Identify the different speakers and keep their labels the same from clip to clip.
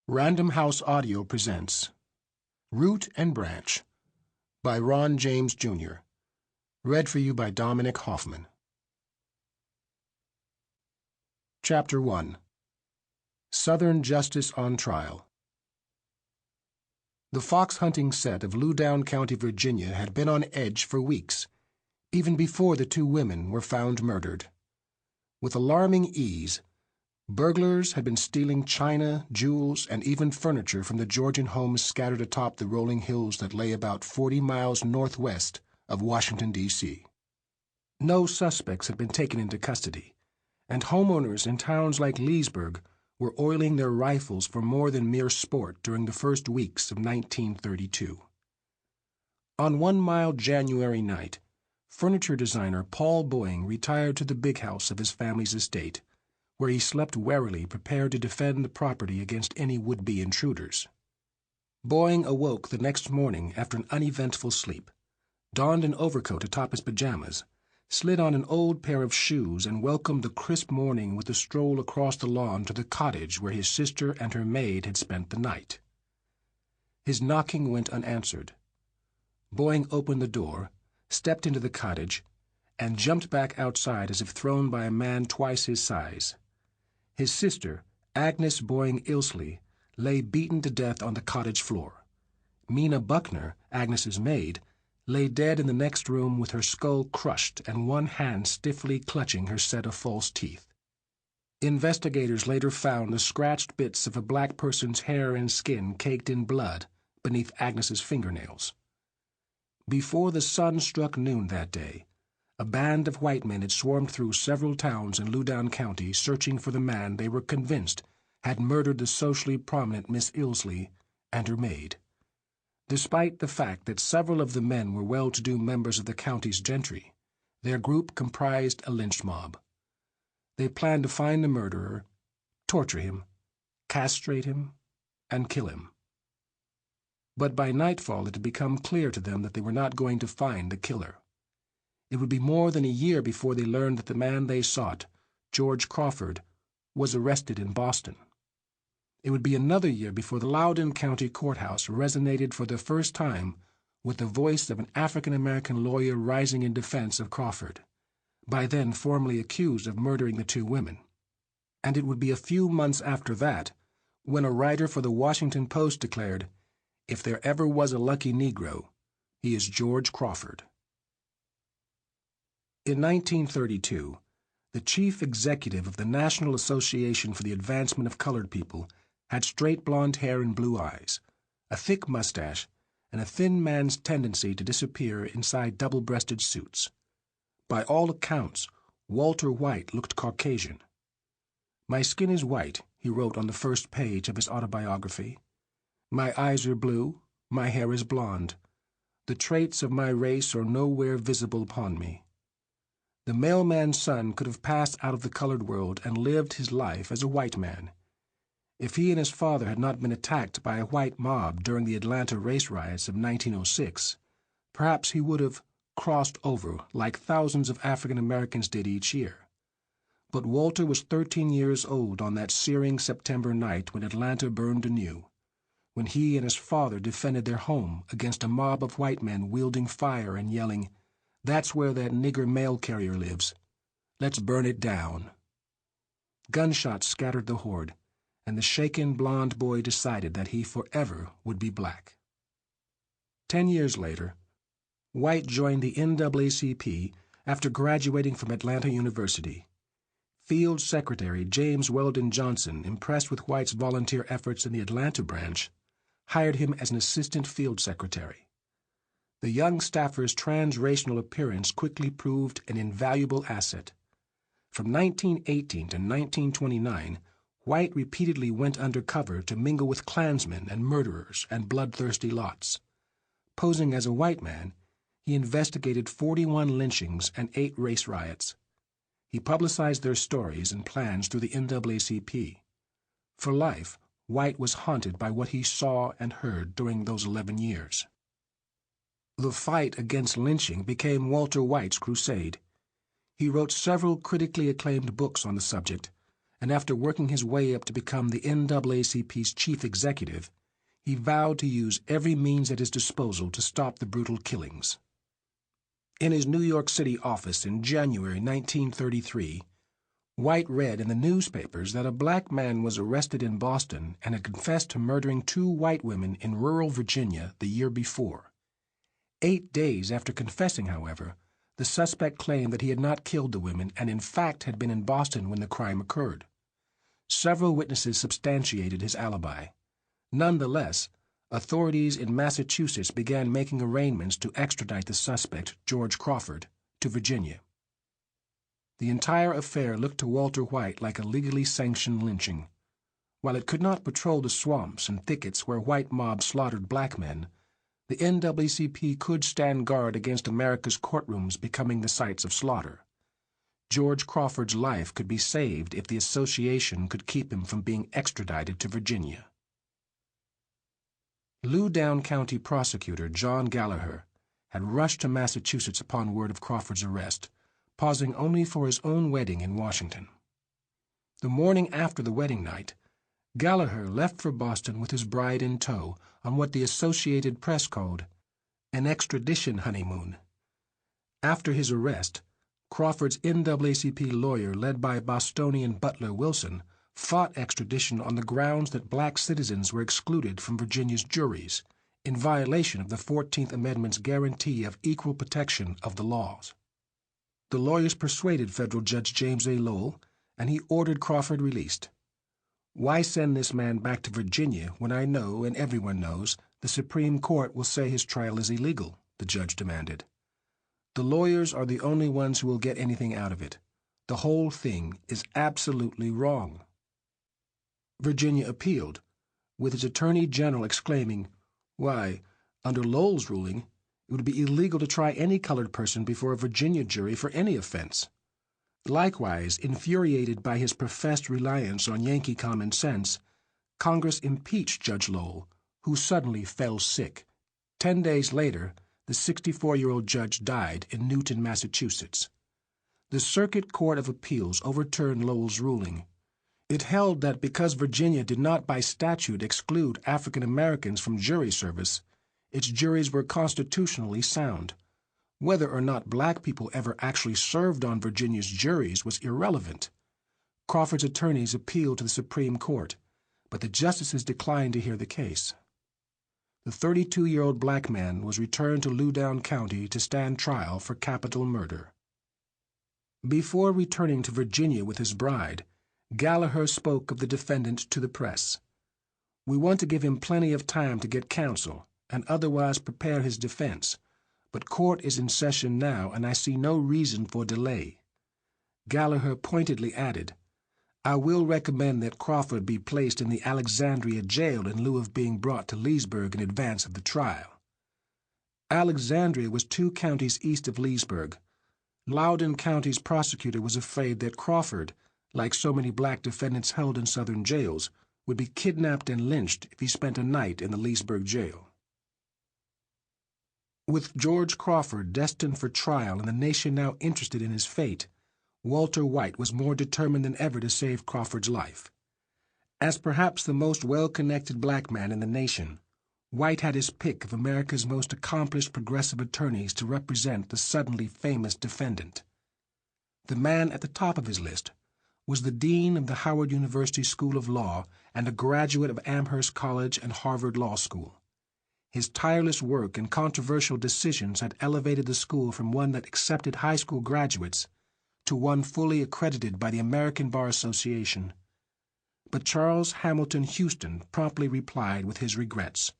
Speaker 1: Random House Audio presents Root and Branch by Rawn James Jr. Read for you by Dominic Hoffman. Chapter 1. Southern Justice on Trial. The fox-hunting set of Loudoun County, Virginia had been on edge for weeks, even before the two women were found murdered. With alarming ease, burglars had been stealing china, jewels, and even furniture from the Georgian homes scattered atop the rolling hills that lay about 40 miles northwest of Washington, D.C. No suspects had been taken into custody, and homeowners in towns like Leesburg were oiling their rifles for more than mere sport during the first weeks of 1932. On one mild January night, furniture designer Paul Boeing retired to the big house of his family's estate, where he slept warily, prepared to defend the property against any would-be intruders. Boeing awoke the next morning after an uneventful sleep, donned an overcoat atop his pajamas, slid on an old pair of shoes, and welcomed the crisp morning with a stroll across the lawn to the cottage where his sister and her maid had spent the night. His knocking went unanswered. Boeing opened the door, stepped into the cottage, and jumped back outside as if thrown by a man twice his size. His sister, Agnes Boeing Ilsley, lay beaten to death on the cottage floor. Mina Buckner, Agnes's maid, lay dead in the next room with her skull crushed and one hand stiffly clutching her set of false teeth. Investigators later found the scratched bits of a black person's hair and skin caked in blood beneath Agnes's fingernails. Before the sun struck noon that day, a band of white men had swarmed through several towns in Loudoun County searching for the man they were convinced had murdered the socially prominent Miss Ilsley and her maid. Despite the fact that several of the men were well-to-do members of the county's gentry, their group comprised a lynch mob. They planned to find the murderer, torture him, castrate him, and kill him. But by nightfall it had become clear to them that they were not going to find the killer. It would be more than a year before they learned that the man they sought, George Crawford, was arrested in Boston. It would be another year before the Loudoun County Courthouse resonated for the first time with the voice of an African-American lawyer rising in defense of Crawford, by then formally accused of murdering the two women. And it would be a few months after that when a writer for the Washington Post declared, "If there ever was a lucky Negro, he is George Crawford." In 1932, the chief executive of the National Association for the Advancement of Colored People had straight blonde hair and blue eyes, a thick mustache, and a thin man's tendency to disappear inside double-breasted suits. By all accounts, Walter White looked Caucasian. "My skin is white," he wrote on the first page of his autobiography. "My eyes are blue, my hair is blonde. The traits of my race are nowhere visible upon me." The mailman's son could have passed out of the colored world and lived his life as a white man. If he and his father had not been attacked by a white mob during the Atlanta race riots of 1906, perhaps he would have crossed over like thousands of African Americans did each year. But Walter was 13 years old on that searing September night when Atlanta burned anew, when he and his father defended their home against a mob of white men wielding fire and yelling, "That's where that nigger mail carrier lives. Let's burn it down." Gunshots scattered the horde, and the shaken blond boy decided that he forever would be black. 10 years later, White joined the NAACP after graduating from Atlanta University. Field Secretary James Weldon Johnson, impressed with White's volunteer efforts in the Atlanta branch, hired him as an assistant field secretary. The young staffer's transracial appearance quickly proved an invaluable asset. From 1918 to 1929, White repeatedly went undercover to mingle with Klansmen and murderers and bloodthirsty lots. Posing as a white man, he investigated 41 lynchings and 8 race riots. He publicized their stories and plans through the NAACP. For life, White was haunted by what he saw and heard during those 11 years. The fight against lynching became Walter White's crusade. He wrote several critically acclaimed books on the subject, and after working his way up to become the NAACP's chief executive, he vowed to use every means at his disposal to stop the brutal killings. In his New York City office in January 1933, White read in the newspapers that a black man was arrested in Boston and had confessed to murdering 2 white women in rural Virginia the year before. 8 days after confessing, however, the suspect claimed that he had not killed the women and in fact had been in Boston when the crime occurred. Several witnesses substantiated his alibi. Nonetheless, authorities in Massachusetts began making arrangements to extradite the suspect, George Crawford, to Virginia. The entire affair looked to Walter White like a legally sanctioned lynching. While it could not patrol the swamps and thickets where white mobs slaughtered black men, the NAACP could stand guard against America's courtrooms becoming the sites of slaughter. George Crawford's life could be saved if the association could keep him from being extradited to Virginia. Loudoun County Prosecutor John Gallagher had rushed to Massachusetts upon word of Crawford's arrest, pausing only for his own wedding in Washington. The morning after the wedding night, Gallagher left for Boston with his bride in tow on what the Associated Press called an extradition honeymoon. After his arrest, Crawford's NAACP lawyer, led by Bostonian Butler Wilson, fought extradition on the grounds that black citizens were excluded from Virginia's juries, in violation of the 14th Amendment's guarantee of equal protection of the laws. The lawyers persuaded Federal Judge James A. Lowell, and he ordered Crawford released. "Why send this man back to Virginia when I know, and everyone knows, the Supreme Court will say his trial is illegal?" the judge demanded. "The lawyers are the only ones who will get anything out of it. The whole thing is absolutely wrong." Virginia appealed, with its Attorney General exclaiming, "Why, under Lowell's ruling, it would be illegal to try any colored person before a Virginia jury for any offense." Likewise, infuriated by his professed reliance on Yankee common sense, Congress impeached Judge Lowell, who suddenly fell sick. 10 days later, the 64-year-old judge died in Newton, Massachusetts. The Circuit Court of Appeals overturned Lowell's ruling. It held that because Virginia did not by statute exclude African Americans from jury service, its juries were constitutionally sound. Whether or not black people ever actually served on Virginia's juries was irrelevant. Crawford's attorneys appealed to the Supreme Court, but the justices declined to hear the case. The 32-year-old black man was returned to Loudoun County to stand trial for capital murder. Before returning to Virginia with his bride, Gallagher spoke of the defendant to the press. "We want to give him plenty of time to get counsel and otherwise prepare his defense, but court is in session now and I see no reason for delay." Gallagher pointedly added, "I will recommend that Crawford be placed in the Alexandria jail in lieu of being brought to Leesburg in advance of the trial." Alexandria was 2 counties east of Leesburg. Loudoun County's prosecutor was afraid that Crawford, like so many black defendants held in southern jails, would be kidnapped and lynched if he spent a night in the Leesburg jail. With George Crawford destined for trial and the nation now interested in his fate, Walter White was more determined than ever to save Crawford's life. As perhaps the most well-connected black man in the nation, White had his pick of America's most accomplished progressive attorneys to represent the suddenly famous defendant. The man at the top of his list was the dean of the Howard University School of Law and a graduate of Amherst College and Harvard Law School. His tireless work and controversial decisions had elevated the school from one that accepted high school graduates to one fully accredited by the American Bar Association. But Charles Hamilton Houston promptly replied with his regrets.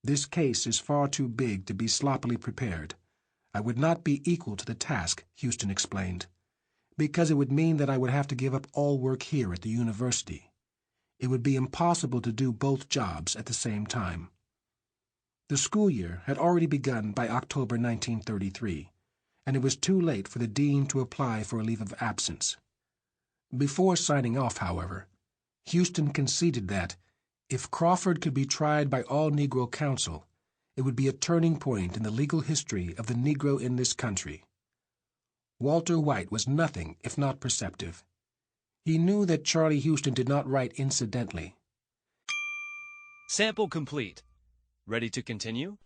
Speaker 1: "This case is far too big to be sloppily prepared. I would not be equal to the task," Houston explained, "because it would mean that I would have to give up all work here at the university. It would be impossible to do both jobs at the same time." The school year had already begun by October 1933, and it was too late for the dean to apply for a leave of absence. Before signing off, however, Houston conceded that, if Crawford could be tried by all Negro counsel, it would be a turning point in the legal history of the Negro in this country. Walter White was nothing if not perceptive. He knew that Charlie Houston did not write incidentally.
Speaker 2: Sample complete. Ready to continue?